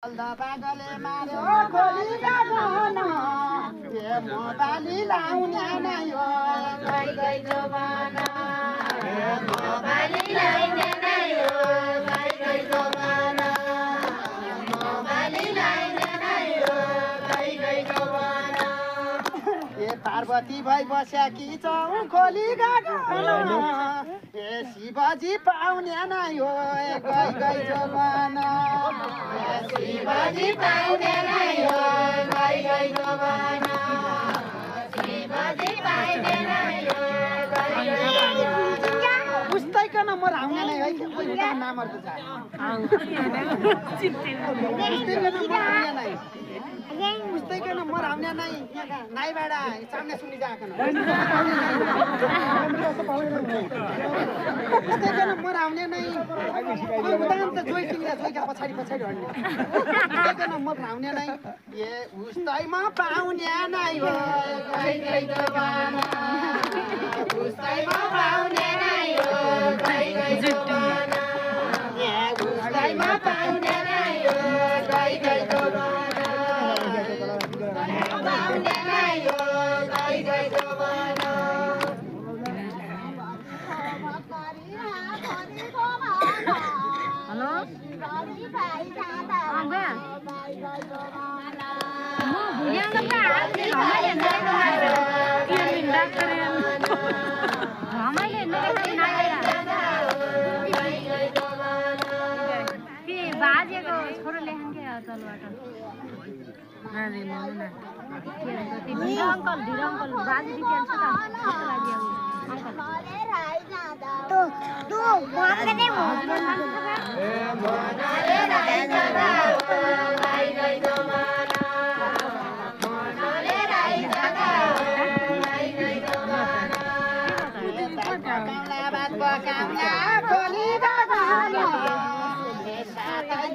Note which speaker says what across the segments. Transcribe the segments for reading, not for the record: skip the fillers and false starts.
Speaker 1: बागले मार्यो खोली गागन ए म बाली लाउने नै हो गई गई जवाना ए म बाली लाउने नै हो गई गई जवाना म बाली लाउने नै हो गई गई जवाना ए पार्वती भई बस्याकी छौ खोली गागन ए शिवजी पाउने नै हो गई गई जवाना शिवजी पाउने नै हो गई गई जवाना शिवजी पाउने नै हो गई गई जवाना उस्तैकन म राउने नै है कोही नामहरुको छ उस्तैकन म राउने नै उस्तैकन म राउने नै नाइबाडा सामने सुनि जाकन उस्तैकन म राउने नै उदान त जोइ सिंगा जोइका पछाडी पछाडी हड्ने उस्तैकन म राउने नै ए उस्तैमा पाउने नै हो गई गई जवाना उस्तैमा पाउने नै हो गई गई जवाना ए उस्तैमा पाउने नै हो गई गई जवाना पाउने नै हो गई गई जवाना
Speaker 2: हेलो बाजेको छोरो लेखान्थे तलबाट अङ्कल बाजे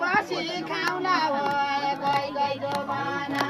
Speaker 1: बसी खाउला हो गई गई जमाना